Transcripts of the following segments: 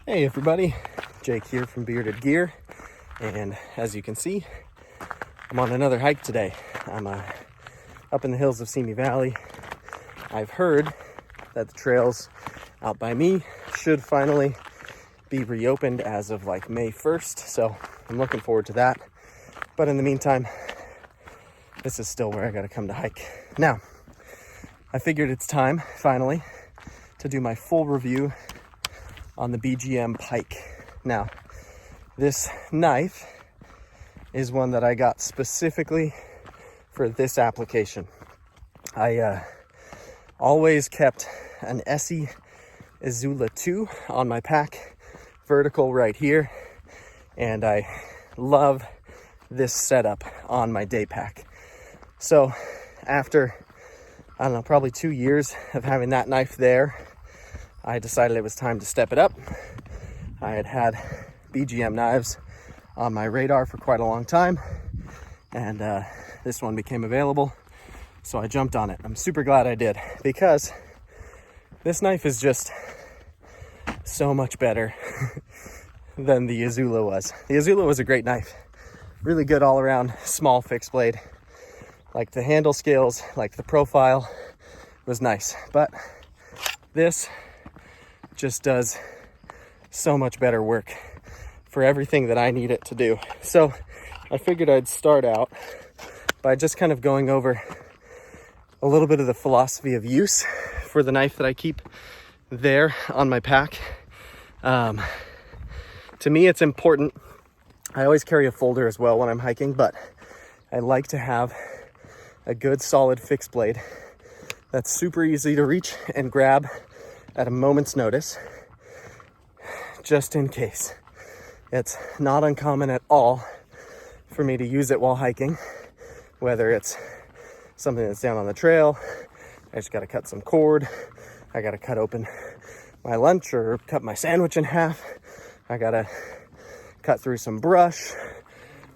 Hey everybody, Jake here from Bearded Gear, and as you can see, I'm on another hike today. I'm up in the hills of Simi Valley. I've heard that the trails out by me should finally be reopened as of like May 1st, so I'm looking forward to that. But in the meantime, this is still where I gotta come to hike. Now, I figured it's time, finally, to do my full review on the BGM Pike. Now, this knife is one that I got specifically for this application. I always kept an Essie Azula 2 on my pack, vertical right here, and I love this setup on my day pack. So after, I don't know, probably 2 years of having that knife there, I decided it was time to step it up. I had BGM Knives on my radar for quite a long time, and this one became available, so I jumped on it. I'm super glad I did, because this knife is just so much better than the Azula was. The Azula was a great knife, really good all around, small fixed blade. Like the handle scales, like the profile was nice, but this just does so much better work for everything that I need it to do. So I figured I'd start out by just kind of going over a little bit of the philosophy of use for the knife that I keep there on my pack. To me, it's important. I always carry a folder as well when I'm hiking, but I like to have a good solid fixed blade that's super easy to reach and grab at a moment's notice, just in case. It's not uncommon at all for me to use it while hiking, whether it's something that's down on the trail, I just gotta cut some cord, I gotta cut open my lunch or cut my sandwich in half, I gotta cut through some brush,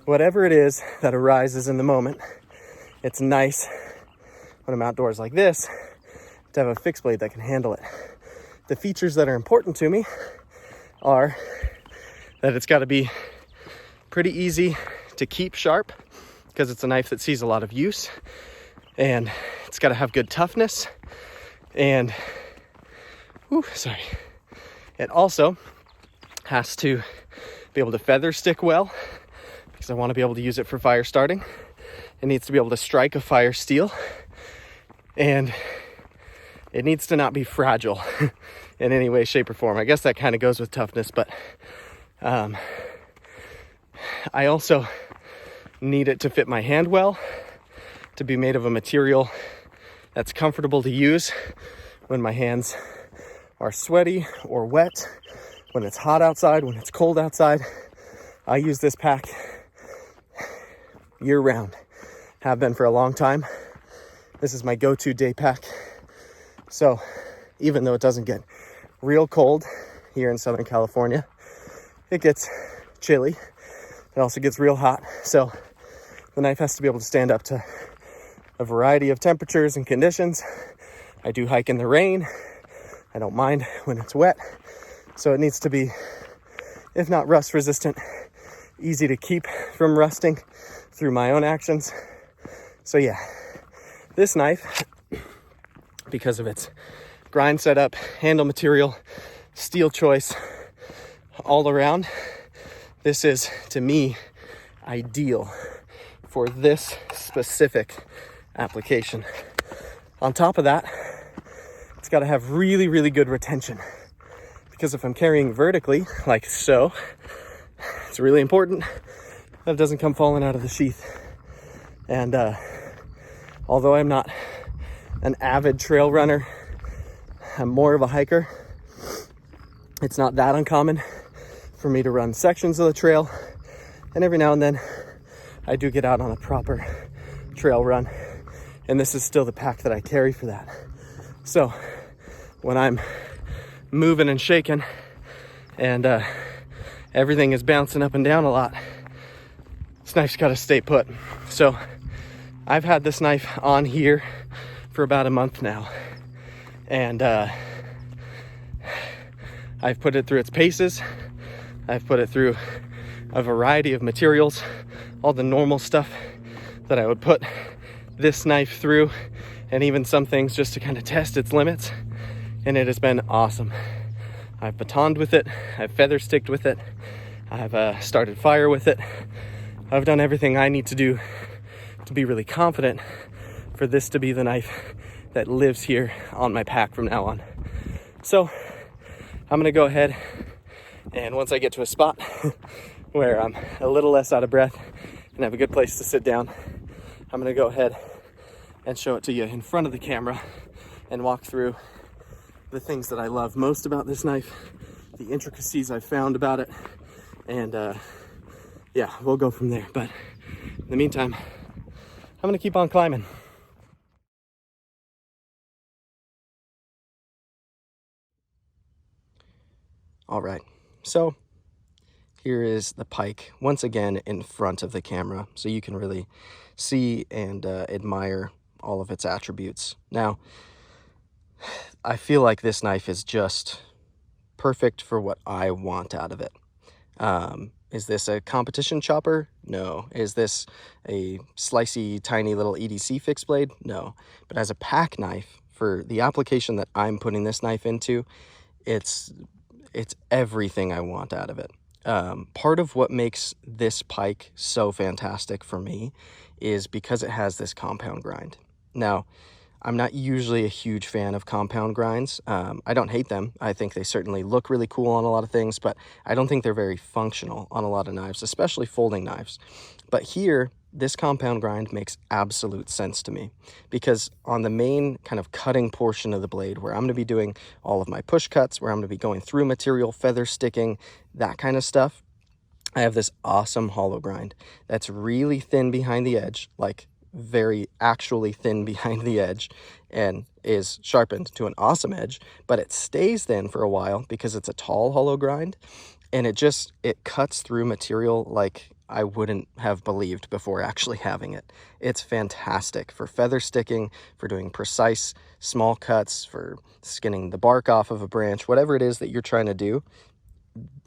whatever it is that arises in the moment. It's nice when I'm outdoors like this to have a fixed blade that can handle it. The features that are important to me are that it's got to be pretty easy to keep sharp, because it's a knife that sees a lot of use, and it's got to have good toughness, and it also has to be able to feather stick well, because I want to be able to use it for fire starting. It needs to be able to strike a fire steel, and it needs to not be fragile in any way, shape, or form. I guess that kind of goes with toughness, but I also need it to fit my hand well, to be made of a material that's comfortable to use when my hands are sweaty or wet, when it's hot outside, when it's cold outside. I use this pack year round, have been for a long time. This is my go-to day pack. So even though it doesn't get real cold here in Southern California, it gets chilly. It also gets real hot. So the knife has to be able to stand up to a variety of temperatures and conditions. I do hike in the rain. I don't mind when it's wet. So it needs to be, if not rust resistant, easy to keep from rusting through my own actions. So yeah, this knife, because of its grind setup, handle material, steel choice, all around, this is, to me, ideal for this specific application. On top of that, it's got to have really, really good retention, because if I'm carrying vertically, like so, it's really important that it doesn't come falling out of the sheath. And although I'm not an avid trail runner, I'm more of a hiker, it's not that uncommon for me to run sections of the trail, and every now and then I do get out on a proper trail run, and this is still the pack that I carry for that. So when I'm moving and shaking and everything is bouncing up and down a lot, this knife's got to stay put. So I've had this knife on here for about a month now, and I've put it through its paces. I've put it through a variety of materials, all the normal stuff that I would put this knife through, and even some things just to kind of test its limits. And it has been awesome. I've batoned with it, I've feather sticked with it, I've started fire with it. I've done everything I need to do to be really confident for this to be the knife that lives here on my pack from now on. So I'm gonna go ahead, and once I get to a spot where I'm a little less out of breath and have a good place to sit down, I'm gonna go ahead and show it to you in front of the camera and walk through the things that I love most about this knife, the intricacies I've found about it, and yeah, we'll go from there. But in the meantime, I'm gonna keep on climbing. All right, so here is the Pike once again in front of the camera, so you can really see and admire all of its attributes. Now, I feel like this knife is just perfect for what I want out of it. Is this a competition chopper? No. Is this a slicey, tiny little EDC fixed blade? No. But as a pack knife, for the application that I'm putting this knife into, it's everything I want out of it. Part of what makes this Pike so fantastic for me is because it has this compound grind. Now, I'm not usually a huge fan of compound grinds. I don't hate them. I think they certainly look really cool on a lot of things, but I don't think they're very functional on a lot of knives, especially folding knives. But here, this compound grind makes absolute sense to me, because on the main kind of cutting portion of the blade, where I'm going to be doing all of my push cuts, where I'm going to be going through material, feather sticking, that kind of stuff, I have this awesome hollow grind that's really thin behind the edge, like very actually thin behind the edge, and is sharpened to an awesome edge, but it stays thin for a while because it's a tall hollow grind, and it cuts through material like I wouldn't have believed before actually having it. It's fantastic for feather sticking, for doing precise small cuts, for skinning the bark off of a branch, whatever it is that you're trying to do.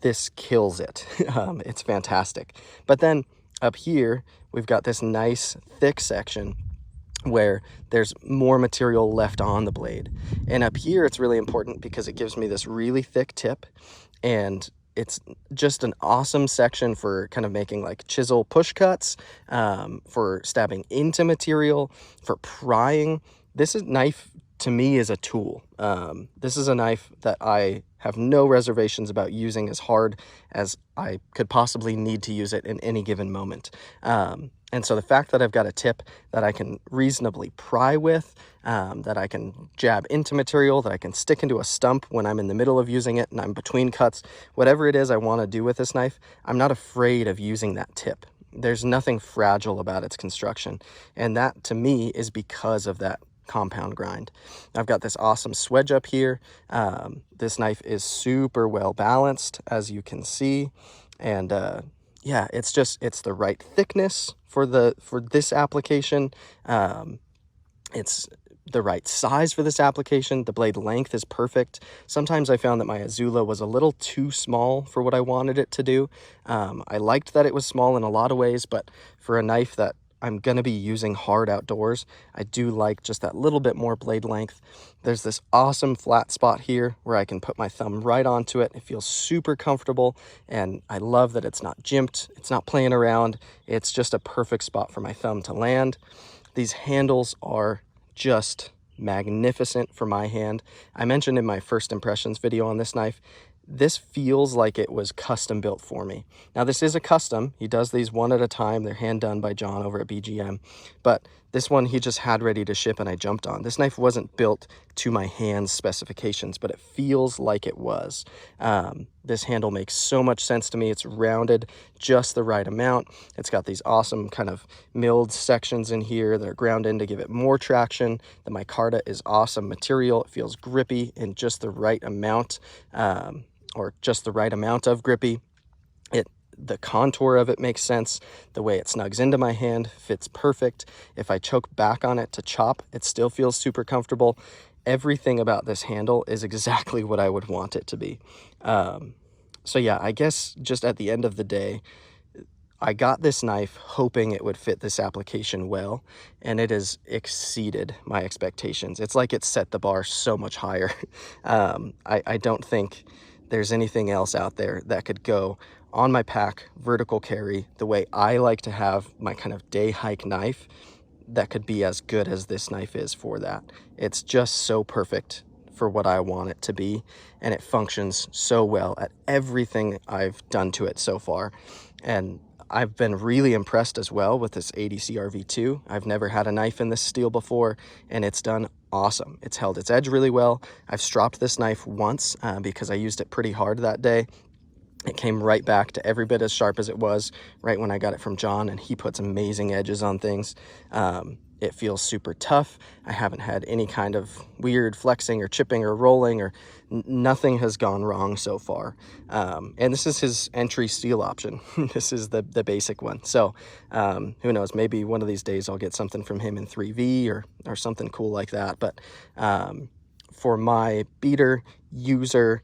This kills it. It's fantastic. But then up here, we've got this nice thick section where there's more material left on the blade. And up here, it's really important because it gives me this really thick tip, and it's just an awesome section for kind of making like chisel push cuts, for stabbing into material, for prying. This knife to me is a tool. This is a knife that I have no reservations about using as hard as I could possibly need to use it in any given moment. And so the fact that I've got a tip that I can reasonably pry with, that I can jab into material, that I can stick into a stump when I'm in the middle of using it and I'm between cuts, whatever it is I want to do with this knife, I'm not afraid of using that tip. There's nothing fragile about its construction. And that to me is because of that compound grind. I've got this awesome swedge up here. This knife is super well balanced, as you can see, and yeah, it's the right thickness for this application. It's the right size for this application. The blade length is perfect. Sometimes I found that my Azula was a little too small for what I wanted it to do. I liked that it was small in a lot of ways, but for a knife that I'm going to be using hard outdoors, I do like just that little bit more blade length. There's this awesome flat spot here where I can put my thumb right onto it. It feels super comfortable, and I love that it's not jimped, it's not playing around. It's just a perfect spot for my thumb to land. These handles are just magnificent for my hand. I mentioned in my first impressions video on this knife, this feels like it was custom built for me. Now, this is a custom. He does these one at a time. They're hand done by John over at BGM. But this one he just had ready to ship and I jumped on. This knife wasn't built to my hand's specifications, but it feels like it was. This handle makes so much sense to me. It's rounded just the right amount. It's got these awesome kind of milled sections in here that are ground in to give it more traction. The micarta is awesome material. It feels grippy in just the right amount, or just the right amount of grippy. The contour of it makes sense. The way it snugs into my hand fits perfect. If I choke back on it to chop, it still feels super comfortable. Everything about this handle is exactly what I would want it to be. So yeah, I guess just at the end of the day, I got this knife hoping it would fit this application well, and it has exceeded my expectations. It's like it set the bar so much higher. I don't think there's anything else out there that could go on my pack, vertical carry, the way I like to have my kind of day hike knife, that could be as good as this knife is for that. It's just so perfect for what I want it to be, and it functions so well at everything I've done to it so far. And I've been really impressed as well with this 80 CRV2. I've never had a knife in this steel before, and it's done awesome. It's held its edge really well. I've stropped this knife once because I used it pretty hard that day. It came right back to every bit as sharp as it was right when I got it from John, and he puts amazing edges on things. It feels super tough. I haven't had any kind of weird flexing or chipping or rolling, or nothing has gone wrong so far. And this is his entry steel option. This is the basic one. So who knows, maybe one of these days I'll get something from him in 3V or something cool like that. But for my beater user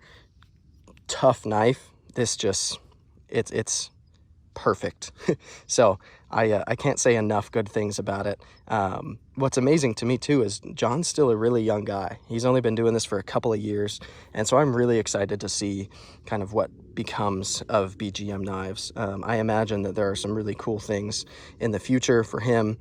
tough knife, this just, it's perfect. So I can't say enough good things about it. What's amazing to me too is John's still a really young guy. He's only been doing this for a couple of years, and so I'm really excited to see kind of what becomes of BGM Knives. I imagine that there are some really cool things in the future for him.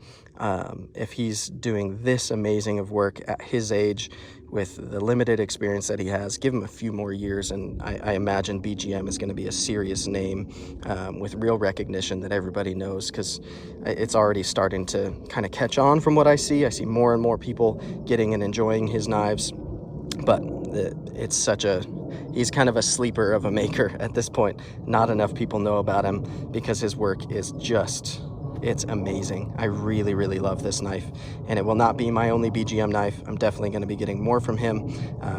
If he's doing this amazing of work at his age with the limited experience that he has, give him a few more years, and I imagine BGM is going to be a serious name with real recognition that everybody knows, because it's already starting to kind of catch on from what I see. I see more and more people getting and enjoying his knives, but it's such a, he's kind of a sleeper of a maker at this point. Not enough people know about him because his work is just, it's amazing. I really, really love this knife, and it will not be my only BGM knife. I'm definitely going to be getting more from him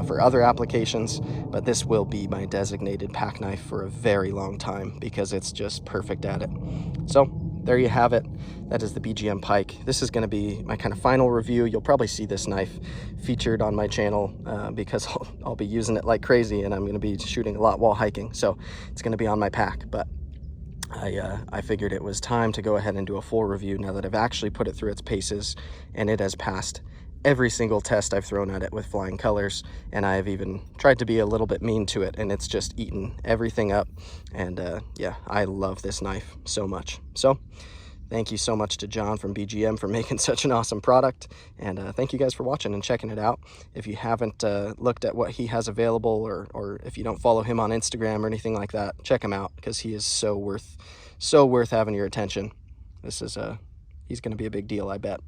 for other applications, but this will be my designated pack knife for a very long time because it's just perfect at it. So there you have it. That is the BGM Pike. This is going to be my kind of final review. You'll probably see this knife featured on my channel because I'll be using it like crazy, and I'm going to be shooting a lot while hiking, so it's going to be on my pack. But I figured it was time to go ahead and do a full review now that I've actually put it through its paces, and it has passed every single test I've thrown at it with flying colors, and I've even tried to be a little bit mean to it, and it's just eaten everything up. And yeah, I love this knife so much. So thank you so much to John from BGM for making such an awesome product, and thank you guys for watching and checking it out. If you haven't looked at what he has available, or if you don't follow him on Instagram or anything like that, check him out, because he is so worth having your attention. This is he's going to be a big deal, I bet.